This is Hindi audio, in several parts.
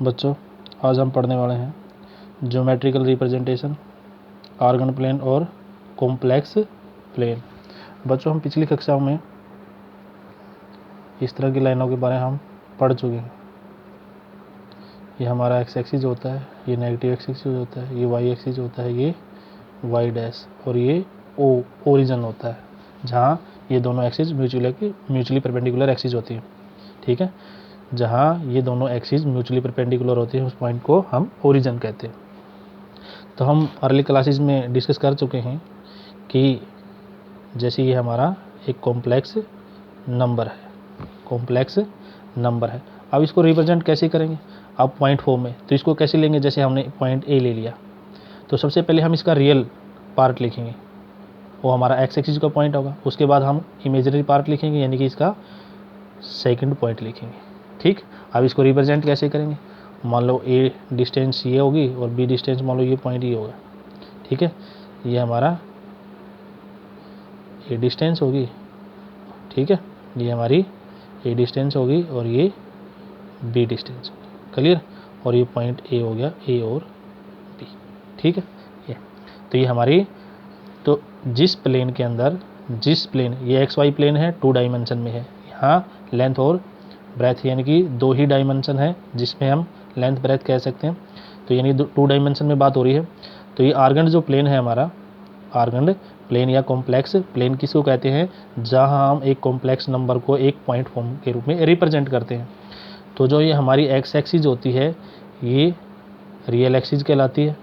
बच्चों आज हम पढ़ने वाले हैं ज्योमेट्रिकल रिप्रेजेंटेशन, ऑर्गन प्लेन और कॉम्प्लेक्स प्लेन। बच्चों हम पिछली कक्षाओं में इस तरह की लाइनों के बारे में हम पढ़ चुके हैं। ये हमारा एक्स एक्सिस होता है, ये नेगेटिव एक्स एक्सिस होता है, ये वाई एक्सिस होता है, ये वाई डैश, और ये ओरिजिन होता है जहाँ ये दोनों एक्सिस म्यूचुअली परपेंडिकुलर एक्सिस होती है। ठीक है, जहाँ ये दोनों एक्सिस म्यूचुअली परपेंडिकुलर होती है उस पॉइंट को हम ओरिजिन कहते हैं। तो हम अर्ली क्लासेस में डिस्कस कर चुके हैं कि जैसे ये हमारा एक कॉम्प्लेक्स नंबर है, अब इसको रिप्रेजेंट कैसे करेंगे? अब पॉइंट फॉर्म में, तो इसको कैसे लेंगे? जैसे हमने पॉइंट ए ले लिया तो सबसे पहले हम इसका रियल पार्ट लिखेंगे, वो हमारा एक्स एक्सिस का पॉइंट होगा। उसके बाद हम इमेजिनरी पार्ट लिखेंगे, यानी कि इसका सेकंड पॉइंट लिखेंगे। ठीक, अब इसको रिप्रेजेंट कैसे करेंगे? मान लो ए डिस्टेंस ये होगी और बी डिस्टेंस मान लो ये पॉइंट ये होगा। ठीक है, ये हमारा ए डिस्टेंस होगी। ठीक है, ये हमारी ए डिस्टेंस होगी और ये बी डिस्टेंस होगी। क्लियर? और ये पॉइंट ए हो गया, ए और बी। ठीक है, तो ये हमारी, तो जिस प्लेन के अंदर, जिस प्लेन, ये एक्स वाई प्लेन है, 2 डायमेंशन में है। यहाँ लेंथ और ब्रेथ यानी कि 2 ही डायमेंशन है जिसमें हम लेंथ ब्रेथ कह सकते हैं। तो यानी 2 डायमेंशन में बात हो रही है। तो ये आर्गन जो प्लेन है हमारा, आर्गन प्लेन या कॉम्प्लेक्स प्लेन किसको कहते हैं? जहाँ हम एक कॉम्प्लेक्स नंबर को एक पॉइंट फॉर्म के रूप में रिप्रेजेंट करते हैं। तो जो ये हमारी एक्स एक्सिस होती है ये रियल एक्सिस कहलाती है।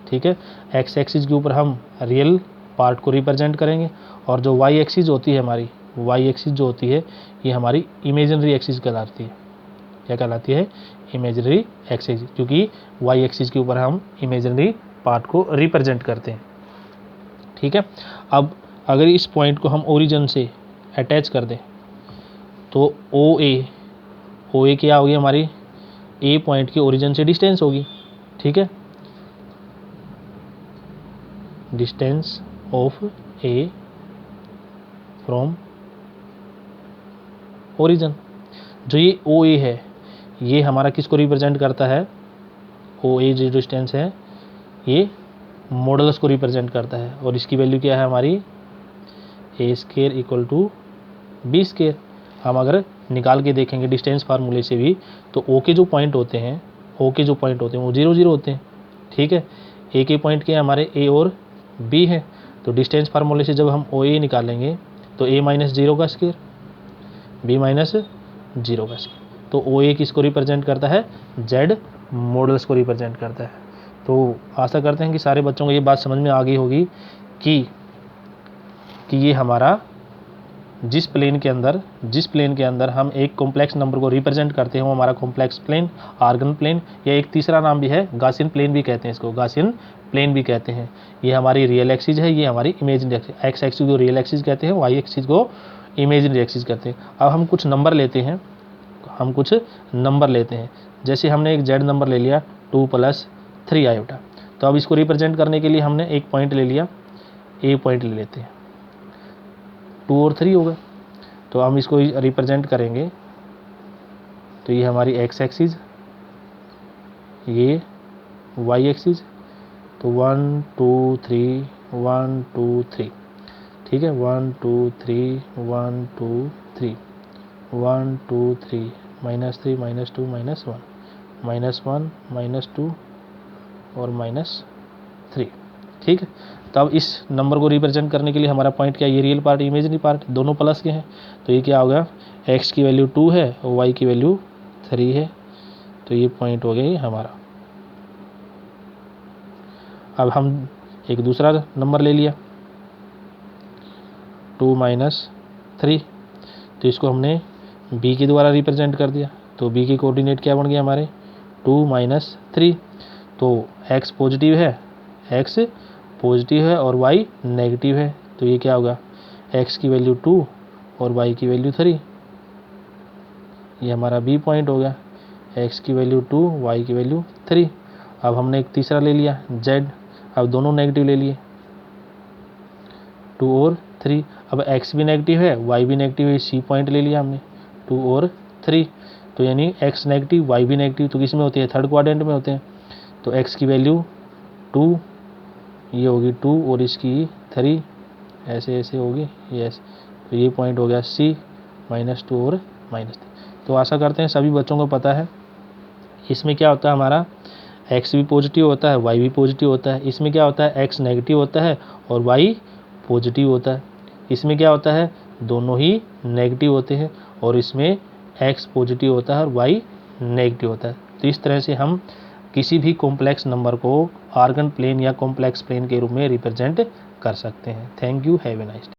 ठीक है, एक्स एक्सिस के ऊपर हम रियल पार्ट को रिप्रेजेंट करेंगे, और जो वाई एक्सिस होती है हमारी, वाई एक्सिस जो होती है ये हमारी इमेजिनरी एक्सिस कहलाती है। क्या कहलाती है? इमेजिनरी एक्सिस, क्योंकि वाई एक्सिस के ऊपर हम इमेजिनरी पार्ट को रिप्रेजेंट करते हैं। ठीक है, अब अगर इस पॉइंट को हम ओरिजिन से अटैच कर दें तो ओ ए क्या होगी? हमारी ए पॉइंट की ओरिजिन से डिस्टेंस होगी। ठीक है, distance of A from origin. जो ये ओ ए है ये हमारा किसको रिप्रेजेंट करता है? ओ ए जो डिस्टेंस है ये मॉडुलस को रिप्रेजेंट करता है, और इसकी वैल्यू क्या है हमारी? A square equal to B square. हम अगर निकाल के देखेंगे डिस्टेंस फार्मूले से भी, तो ओ के जो पॉइंट होते हैं वो 0 0 होते हैं। ठीक है, ए के पॉइंट क्या है? हमारे ए और बी है। तो डिस्टेंस फार्मूले से जब हम ओ ए निकालेंगे तो ए माइनस 0 का स्क्वायर, बी माइनस 0 का स्क्वायर। तो ओ ए किसको रिप्रेजेंट करता है? जेड मॉडुलस को रिप्रेजेंट करता है। तो आशा करते हैं कि सारे बच्चों को ये बात समझ में आ गई होगी कि ये हमारा जिस प्लेन के अंदर हम एक कॉम्प्लेक्स नंबर को रिप्रेजेंट करते हैं वो हमारा कॉम्प्लेक्स प्लेन, आर्गन प्लेन, या एक तीसरा नाम भी है गासियन प्लेन भी कहते हैं इसको, गासियन प्लेन भी कहते हैं। ये हमारी रियल एक्सिस है, ये हमारी इमेजिनरी एक्सिस। एक्स एक्सिस को रियल एक्सिस कहते हैं, वाई एक्सिस को इमेजिनरी एक्सिस कहते हैं। अब हम कुछ नंबर लेते हैं, जैसे हमने एक जेड नंबर ले लिया 2 + 3 आयोटा। तो अब इसको रिप्रेजेंट करने के लिए हमने एक पॉइंट ले लिया, ए पॉइंट ले लेते हैं, 2 और 3 होगा। तो हम इसको रिप्रेजेंट करेंगे तो ये हमारी एक्स एक्सिस, ये वाई एक्सिस। तो 1 2 3 1 2 3। ठीक है, 1 2 3 1 2 3 1 2 3 -3 -2 -1 -1 -2 और -3। ठीक है, तब इस नंबर को रिप्रेजेंट करने के लिए हमारा पॉइंट क्या है? ये रियल पार्ट, इमेजिनरी पार्ट, दोनों प्लस के हैं। तो ये क्या होगा? एक्स की वैल्यू 2 है और वाई की वैल्यू 3 है। तो ये पॉइंट हो गया ये हमारा। अब हम एक दूसरा नंबर ले लिया 2 - 3। तो इसको हमने बी के द्वारा रिप्रेजेंट कर दिया। तो बी के कोऑर्डिनेट क्या बन गया हमारे? 2 - 3। तो एक्स पॉजिटिव है और वाई नेगेटिव है। तो ये क्या होगा? एक्स की वैल्यू 2 और वाई की वैल्यू 3। ये हमारा बी पॉइंट हो गया, एक्स की वैल्यू 2 वाई की वैल्यू 3। अब हमने एक तीसरा ले लिया जेड। अब दोनों नेगेटिव ले लिए 2 और 3। अब एक्स भी नेगेटिव है वाई भी नेगेटिव है, सी पॉइंट ले लिया हमने 2 और 3। तो यानी x नेगेटिव y भी नेगेटिव, तो किस में होती है, थर्ड क्वाड्रेंट में होते हैं। तो x की वैल्यू 2, ये होगी 2 और इसकी 3, ऐसे ऐसे होगी, यस। तो ये पॉइंट हो गया C, -2 और -3। तो आशा करते हैं सभी बच्चों को पता है। इसमें क्या होता है हमारा, x भी पॉजिटिव होता है, y भी पॉजिटिव होता है। इसमें क्या होता है, x नेगेटिव होता है और y पॉजिटिव होता है। इसमें क्या होता है, दोनों ही नेगेटिव होते हैं और इसमें x पॉजिटिव होता है और y नेगेटिव होता है। तो इस तरह से हम किसी भी कॉम्प्लेक्स नंबर को आर्गन प्लेन या कॉम्प्लेक्स प्लेन के रूप में रिप्रेजेंट कर सकते हैं। Thank you, have a nice day.